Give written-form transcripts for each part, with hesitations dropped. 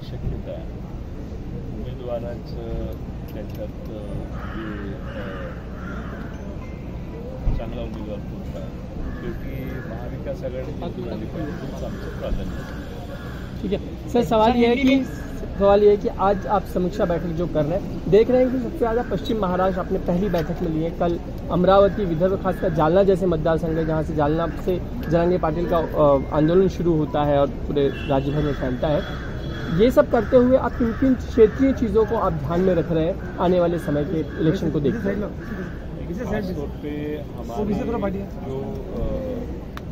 शक्यता उमेदवाराच त्याच्यात चांगला उमेदवार कोणता शेवटी महाविकास आघाडी आली पाहिजे हेच आमचं प्राधान्य आहे. ठीक है सर, सवाल ये है कि आज आप समीक्षा बैठक जो कर रहे हैं, देख रहे हैं कि सबसे ज़्यादा पश्चिम महाराष्ट्र आपने पहली बैठक में ली है. कल अमरावती, विदर्भ, खासकर जालना जैसे मतदार संघ है जहाँ से जालना से जरांगे पाटिल का आंदोलन शुरू होता है और पूरे राज्य भर में फैलता है. ये सब करते हुए आप किन किन क्षेत्रीय चीज़ों को आप ध्यान में रख रहे हैं आने वाले समय के इलेक्शन को देखते हैं? खासतौर पे हमारे जो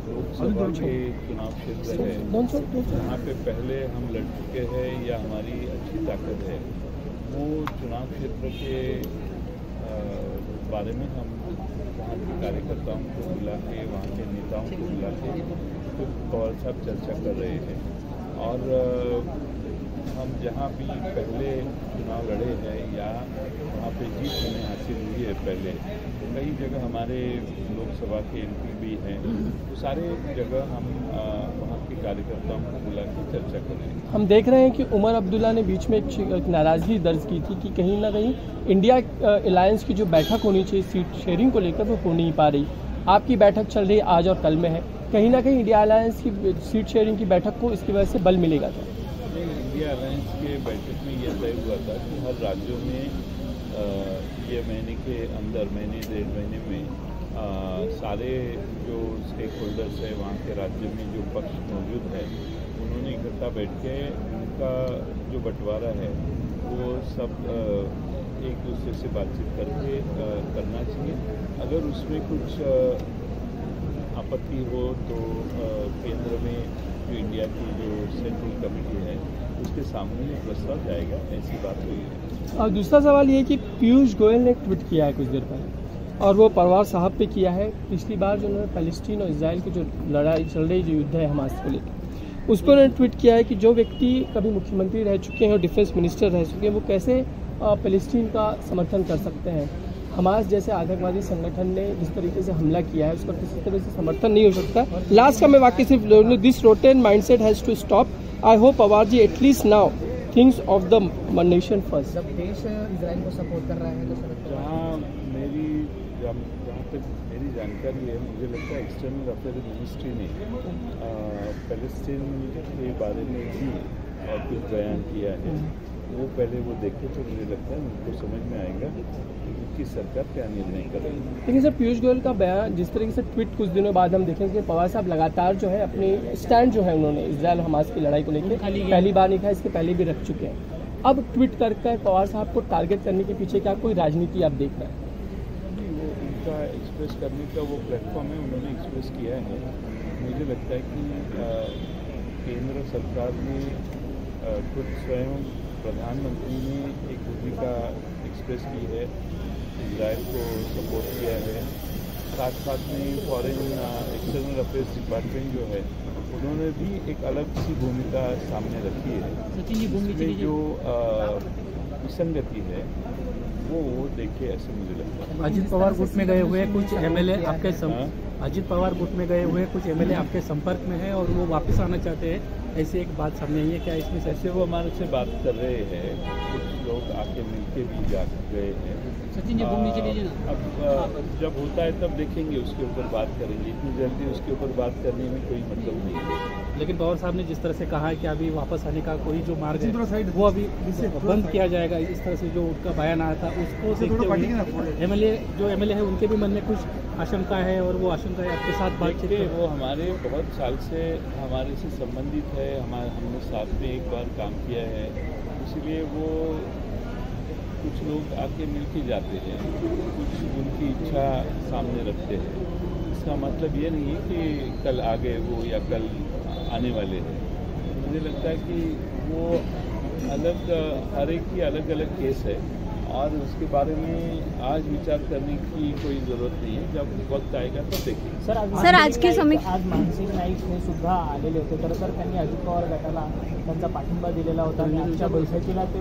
लोकसभा के चुनाव क्षेत्र है वहाँ पे पहले हम लड़ चुके हैं या हमारी अच्छी ताकत है, वो चुनाव क्षेत्र के बारे में हम वहाँ के कार्यकर्ताओं को बुला के, वहाँ के नेताओं को बुला के तो पवार साहब चर्चा कर रहे हैं. और हम जहाँ भी पहले चुनाव लड़े हैं या वहाँ पे जीत हमें हासिल हुई है पहले, कई जगह हमारे लोकसभा के एमपी भी हैं, तो सारे जगह हम वहाँ के कार्यकर्ताओं को बुला के चर्चा कर रहे हैं. हम देख रहे हैं कि उमर अब्दुल्ला ने बीच में एक नाराज़गी दर्ज की थी कि कहीं ना कहीं इंडिया अलायंस की जो बैठक होनी चाहिए सीट शेयरिंग को लेकर वो हो नहीं पा रही. आपकी बैठक चल रही आज और कल में है, कहीं ना कहीं इंडिया अलायंस की सीट शेयरिंग की बैठक को इसकी वजह से बल मिलेगा था. इंडिया अलायंस के बैठक में यह तय हुआ था कि हर राज्यों में ये महीने के अंदर, महीने डेढ़ महीने में सारे जो स्टेक होल्डर्स है वहाँ के राज्य में जो पक्ष मौजूद है उन्होंने इकट्ठा बैठ के उनका जो बंटवारा है वो सब एक दूसरे से बातचीत करके करना चाहिए. अगर उसमें कुछ आपत्ति हो तो केंद्र में जो इंडिया की जो सेंट्रल कमेटी है उसके सामने प्रस्ताव जाएगा, ऐसी बात हुई है. और दूसरा सवाल ये कि पीयूष गोयल ने ट्वीट किया है कुछ देर पहले और वो पवार साहब पे किया है. पिछली बार जो उन्होंने पैलेस्टीन और इजराइल की जो लड़ाई चल रही, जो युद्ध है हमास को लेकर, उस पर उन्होंने ट्वीट किया है कि जो व्यक्ति कभी मुख्यमंत्री रह चुके हैं और डिफेंस मिनिस्टर रह चुके हैं वो कैसे पैलेस्टीन का समर्थन कर सकते हैं. हमास जैसे आतंकवादी संगठन ने जिस तरीके से हमला किया है उस पर किसी तरह से समर्थन नहीं हो सकता. लास्ट का मैं वाकई सिर्फ this rotten mindset has to stop. I hope Pawar ji at least now things of the nation first. जब देश इजराइल को सपोर्ट कर रहा है तो जहाँ तक मेरी जानकारी है, मुझे लगता है एक्सटर्नल अफेयर मिनिस्ट्री ने पैलेस्टीन के बारे में भी और कुछ बयान किया है. वो पहले वो देखे तो मुझे लगता है उनको समझ में आएगा कि सरकार क्या निर्णय कर रही है. लेकिन सर पीयूष गोयल का बयान जिस तरीके से ट्वीट कुछ दिनों बाद हम देखेंगे कि पवार साहब लगातार जो है अपनी स्टैंड जो है उन्होंने इजराइल हमास की लड़ाई को लेकर पहली बार नहीं कहा, इसके पहले भी रख चुके हैं. अब ट्वीट कर पवार साहब को टारगेट करने के पीछे क्या कोई राजनीति आप देख रहे हैं? वो उनका एक्सप्रेस करने का वो प्लेटफॉर्म है, उन्होंने एक्सप्रेस किया है. मुझे लगता है कि केंद्र सरकार ने खुद स्वयं प्रधानमंत्री ने एक भूमिका एक्सप्रेस की है, इजराइल को सपोर्ट किया है. साथ साथ में फॉरेन एक्सटर्नल अफेयर्स डिपार्टमेंट जो है उन्होंने भी एक अलग सी भूमिका सामने रखी है. इसमें जो विसंगति है वो देखे ऐसे मुझे लगता है. अजित पवार गुट में गए हुए कुछ एमएलए आपके अजित पवार गुट में गए हुए कुछ एमएलए आपके संपर्क में है और वो वापस आना चाहते हैं, ऐसी एक बात सामने आई है. क्या इसमें ऐसे वो हमारे से बात कर रहे हैं, कुछ लोग आके मिलके भी जा गए हैं. अब जब होता है तब देखेंगे, उसके ऊपर बात करेंगे. इतनी जल्दी उसके ऊपर बात करने में कोई मतलब नहीं है. लेकिन पवार साहब ने जिस तरह से कहा है कि अभी वापस आने का कोई जो मार्ग है वो अभी बंद किया जाएगा, इस तरह से जो उनका बयान आया था उसको देखते हुए जो एमएलए है उनके भी मन में कुछ आशंका है और वो आशंका आपके साथ बातचीत है. वो हमारे बहुत साल से हमारे से संबंधित है, हमने साथ में एक बार काम किया है, इसलिए वो कुछ लोग आके मिल के जाते हैं, कुछ उनकी इच्छा सामने रखते हैं. इसका मतलब ये नहीं है कि कल आ गए वो या कल आने वाले हैं. मुझे लगता है कि वो अलग, हर एक की अलग अलग केस है और उसके बारे में आज विचार करने की कोई जरूरत नहीं है. जब वक्त आएगा तब देखेंगे. सर आज की समीक्षा आज मानसिंग नाईक हे सुद्धा आलेले होते. खरं तर त्यांनी अजित पवार गटाला त्यांचा पाठिंबा दिलेला होता आणि आजच्या बैठकीला ते